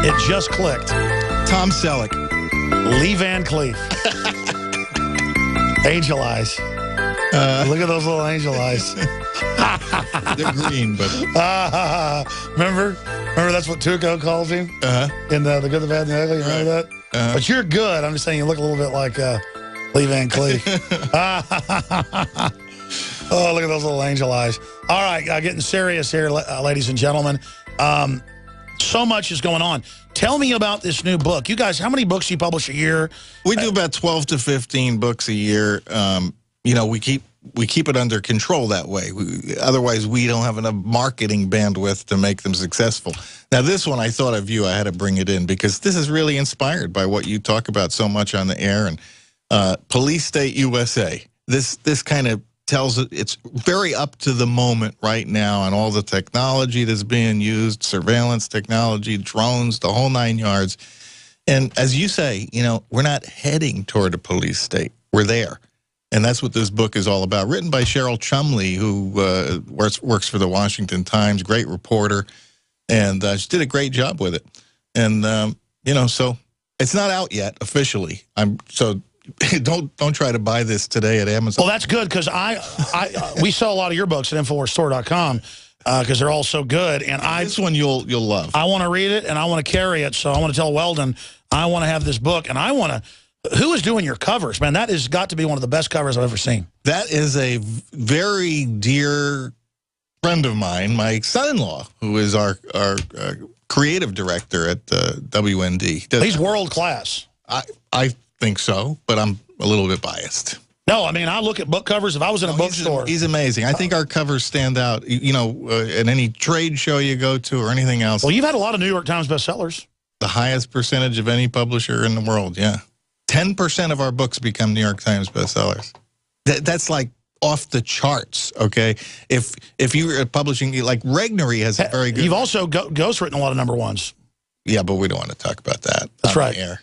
It just clicked. Tom Selleck. Lee Van Cleef. Angel eyes. Look at those little angel eyes. They're green, but... Remember that's what Tuco calls him? In The Good, the Bad, and the Ugly? You remember that? But you're good. I'm just saying you look a little bit like Lee Van Cleef. Oh, look at those little angel eyes. All right, getting serious here, ladies and gentlemen. So much is going on. Tell me about this new book. You guys, how many books do you publish a year? We do about 12 to 15 books a year. You know, we keep it under control that way. Otherwise, we don't have enough marketing bandwidth to make them successful. Now, this one, I thought of you. I had to bring it in because this is really inspired by what you talk about so much on the air. And Police State USA. This kind of tells it. It's very up to the moment right now on all the technology that's being used, surveillance technology, drones, the whole 9 yards. And as you say, you know, we're not heading toward a police state. We're there. And that's what this book is all about. Written by Cheryl Chumley, who works for the Washington Times, great reporter, and she did a great job with it. And you know, so it's not out yet officially. So don't try to buy this today at Amazon. Well, that's good because we sell a lot of your books at InfoWarsStore.com because they're all so good. And this one you'll love. I want to read it and I want to carry it. So I want to tell Weldon I want to have this book and I want to. Who is doing your covers, man? That has got to be one of the best covers I've ever seen. That is a very dear friend of mine, my son-in-law, who is our creative director at WND. He's world class. I think so, but I'm a little bit biased. No, I mean, I look at book covers. If I was in a bookstore. He's amazing. I think our covers stand out, you know, at any trade show you go to or anything else. Well, you've had a lot of New York Times bestsellers. The highest percentage of any publisher in the world, yeah. 10% of our books become New York Times bestsellers. That's like off the charts, okay? If you were publishing, like Regnery has a very good... You've also ghostwritten a lot of #1s. Yeah, but we don't want to talk about that. That's right. Air.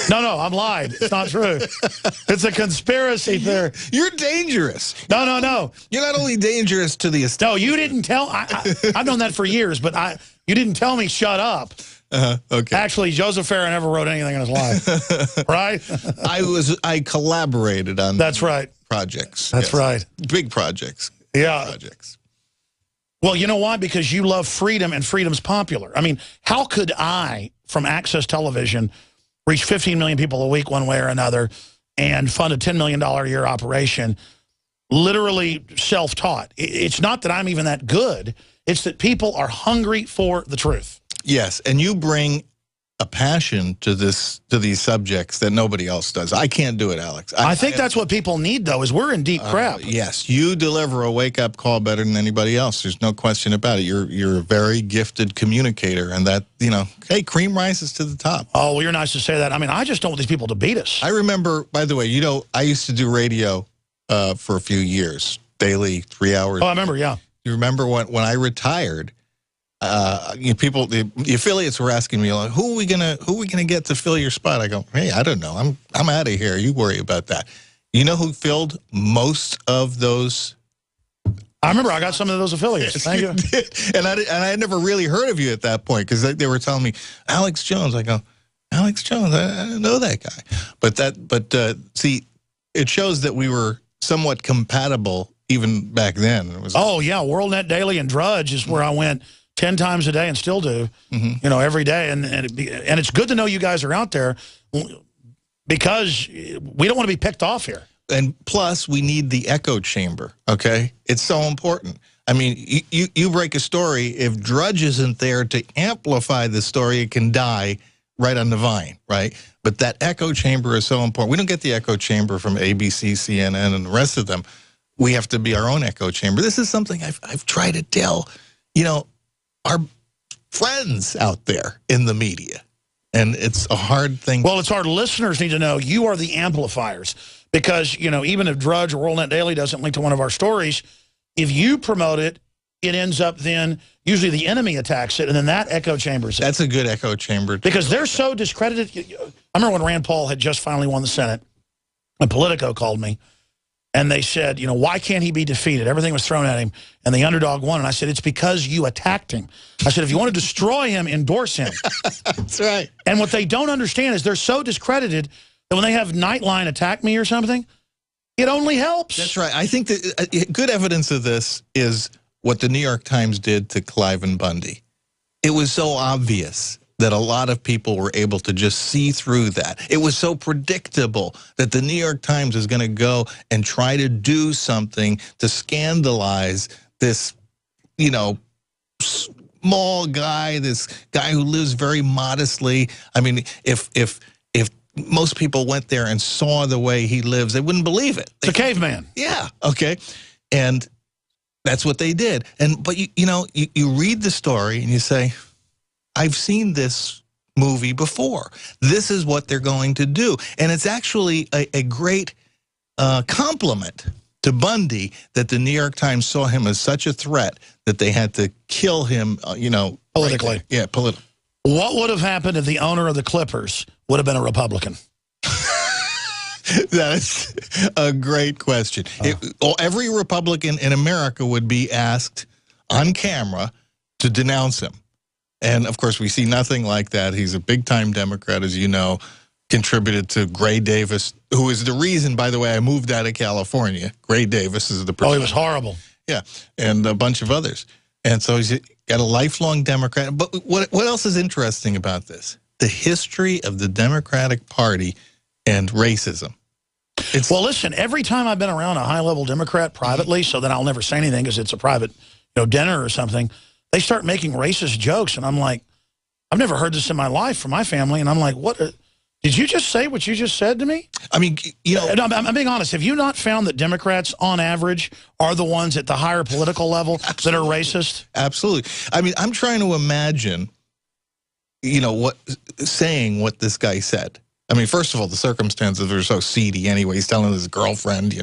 No, I'm lied. It's not true. It's a conspiracy theory. You're dangerous. No. You're not only dangerous to the estate. No, you didn't tell... I've known that for years, but you didn't tell me shut up. Okay. Actually, Joseph Farah never wrote anything in his life, right? I collaborated on. That's right. Projects. That's right. Big projects. Yeah. Projects. Well, you know why? Because you love freedom, and freedom's popular. I mean, how could I, from Access Television, reach 15 million people a week one way or another, and fund a $10 million a year operation, literally self-taught? It's not that I'm even that good. It's that people are hungry for the truth. Yes, and you bring a passion to these subjects that nobody else does. I can't do it, Alex. I think that's what people need, though, is we're in deep crap. Yes, you deliver a wake-up call better than anybody else. There's no question about it. You're a very gifted communicator, and that, you know, hey, cream rises to the top. Oh, well, you're nice to say that. I mean, I just don't want these people to beat us. I remember, by the way, you know, I used to do radio for a few years, daily, 3 hours. Oh, I remember, yeah. You remember when I retired? People, the affiliates were asking me, like, who are we gonna get to fill your spot? I go, hey, I don't know. I'm out of here. You worry about that. You know who filled most of those? I remember I got some of those affiliates. Thank you. And I had never really heard of you at that point because they were telling me Alex Jones. I go, Alex Jones. I don't know that guy. But see, it shows that we were somewhat compatible even back then. It was, oh yeah, WorldNet Daily and Drudge is where I went 10 times a day and still do, you know, every day. And it's good to know you guys are out there because we don't want to be picked off here. And plus, we need the echo chamber, okay? It's so important. I mean, you break a story, if Drudge isn't there to amplify the story, it can die right on the vine, right? But that echo chamber is so important. We don't get the echo chamber from ABC, CNN, and the rest of them. We have to be our own echo chamber. This is something I've tried to tell, you know, our friends out there in the media. And it's a hard thing. Well, it's hard. Listeners need to know you are the amplifiers because, you know, even if Drudge or WorldNet Daily doesn't link to one of our stories, if you promote it, it ends up then, usually the enemy attacks it, and then that echo chambers it. That's a good echo chamber. Because they're so discredited. I remember when Rand Paul had just finally won the Senate, and Politico called me, And they said, you know, why can't he be defeated? Everything was thrown at him, and the underdog won. And I said, it's because you attacked him. I said, if you want to destroy him, endorse him. That's right. And what they don't understand is they're so discredited that when they have Nightline attack me or something, it only helps. That's right. I think that good evidence of this is what the New York Times did to Cliven Bundy. It was so obvious that a lot of people were able to just see through that. It was so predictable that the New York Times is going to go and try to do something to scandalize this, you know, small guy, this guy who lives very modestly. I mean, if most people went there and saw the way he lives, they wouldn't believe it. It's a caveman. Yeah, okay. And that's what they did. But you read the story and you say, I've seen this movie before. This is what they're going to do. And it's actually a great compliment to Bundy that the New York Times saw him as such a threat that they had to kill him, politically. Right, yeah, politically. What would have happened if the owner of the Clippers would have been a Republican? That's a great question. Every Republican in America would be asked on camera to denounce him. And, of course, we see nothing like that. He's a big-time Democrat, as you know, contributed to Gray Davis, who is the reason, by the way, I moved out of California. Gray Davis is the person. Oh, he was horrible. Yeah, and a bunch of others. And so he's got a lifelong Democrat. But what else is interesting about this? The history of the Democratic Party and racism. Well, listen, every time I've been around a high-level Democrat privately, so that I'll never say anything because it's a private dinner or something, they start making racist jokes, and I'm like, I've never heard this in my life from my family, and I'm like, what? Did you just say what you just said to me? I mean, I'm being honest. Have you not found that Democrats, on average, are the ones at the higher political level that are racist? Absolutely. I mean, I'm trying to imagine, saying what this guy said. I mean, first of all, the circumstances are so seedy anyway. He's telling his girlfriend,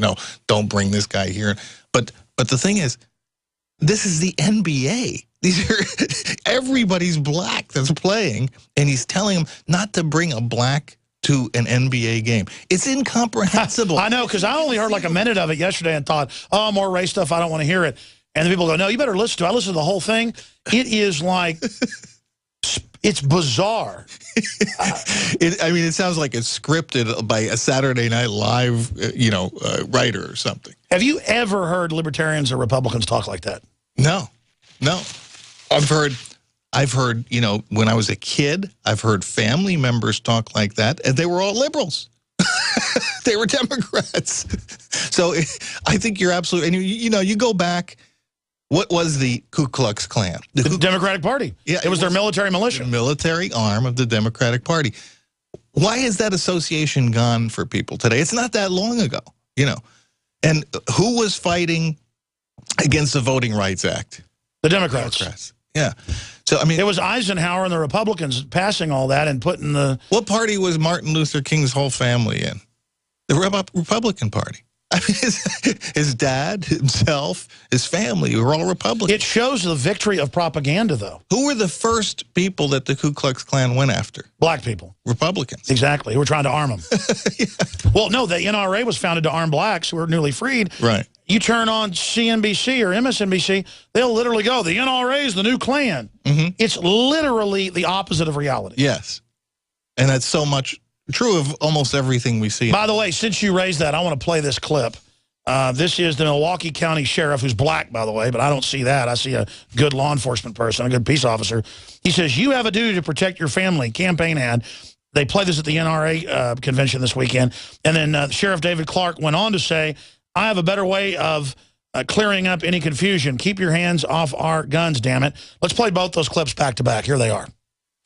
don't bring this guy here. But the thing is, this is the NBA. These are everybody's black that's playing, and he's telling them not to bring a black to an NBA game. It's incomprehensible. I know, because I only heard like a minute of it yesterday and thought, oh, more race stuff, I don't want to hear it. And the people go, no, you better listen to it. I listened to the whole thing. It is like, it's bizarre. It sounds like it's scripted by a Saturday Night Live, writer or something. Have you ever heard libertarians or Republicans talk like that? No. I've heard, when I was a kid, I've heard family members talk like that, and they were all liberals. They were Democrats. So I think you're absolutely, and you go back, what was the Ku Klux Klan? The Democratic Party. Yeah, it was their military militia. The military arm of the Democratic Party. Why is that association gone for people today? It's not that long ago, And who was fighting against the Voting Rights Act? The Democrats. Yeah. So, I mean, it was Eisenhower and the Republicans passing all that and putting the... What party was Martin Luther King's whole family in? The Republican Party. I mean, his dad, himself, his family were all Republicans. It shows the victory of propaganda, though. Who were the first people that the Ku Klux Klan went after? Black people. Republicans. Exactly. Who were trying to arm them. Yeah. Well, no, the NRA was founded to arm blacks who were newly freed. Right. You turn on CNBC or MSNBC, they'll literally go, the NRA is the new Klan. Mm-hmm. It's literally the opposite of reality. Yes. And that's so much true of almost everything we see. By the way, since you raised that, I want to play this clip. This is the Milwaukee County Sheriff, who's black, by the way, but I don't see that. I see a good law enforcement person, a good peace officer. He says, you have a duty to protect your family, campaign ad. They played this at the NRA convention this weekend. And then Sheriff David Clark went on to say, I have a better way of clearing up any confusion. Keep your hands off our guns, damn it. Let's play both those clips back to back. Here they are.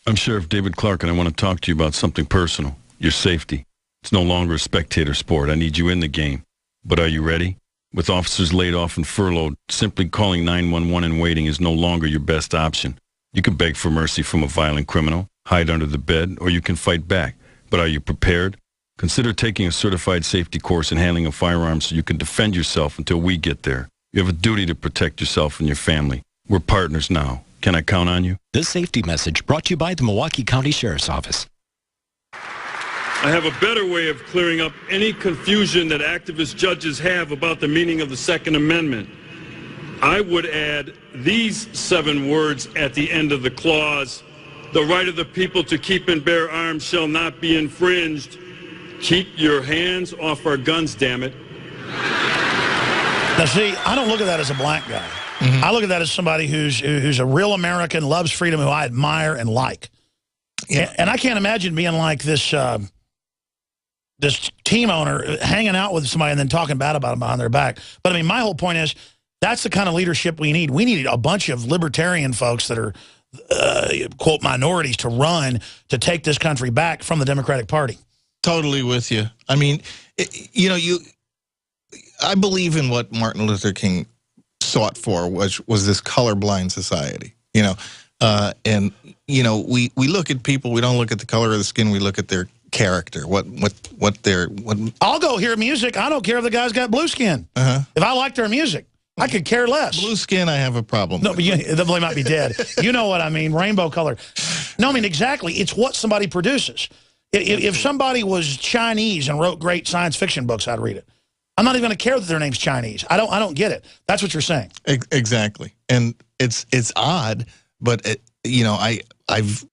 I'm Sheriff David Clark, and I want to talk to you about something personal. Your safety. It's no longer a spectator sport. I need you in the game. But are you ready? With officers laid off and furloughed, simply calling 911 and waiting is no longer your best option. You can beg for mercy from a violent criminal, hide under the bed, or you can fight back. But are you prepared? Consider taking a certified safety course in handling a firearm so you can defend yourself until we get there. You have a duty to protect yourself and your family. We're partners now. Can I count on you? This safety message brought to you by the Milwaukee County Sheriff's Office. I have a better way of clearing up any confusion that activist judges have about the meaning of the Second Amendment. I would add these 7 words at the end of the clause: the right of the people to keep and bear arms shall not be infringed. Keep your hands off our guns, damn it. Now, see, I don't look at that as a black guy. I look at that as somebody who's a real American, loves freedom, who I admire and like. Yeah. And I can't imagine being like this this team owner hanging out with somebody and then talking bad about them behind their back. But, I mean, my whole point is that's the kind of leadership we need. We need a bunch of libertarian folks that are, quote, minorities to run to take this country back from the Democratic Party. Totally with you. I mean, I believe in what Martin Luther King sought for, was this colorblind society, and, we look at people, we don't look at the color of the skin, we look at their character, what. I'll go hear music. I don't care if the guy's got blue skin. If I like their music, I could care less. Blue skin, I have a problem with. But they might be dead. You know what I mean, rainbow color. No, I mean, exactly. It's what somebody produces. If somebody was Chinese and wrote great science fiction books, I'd read it. I'm not even going to care that their name's Chinese. I don't get it. That's what you're saying. Exactly. And it's odd, but I've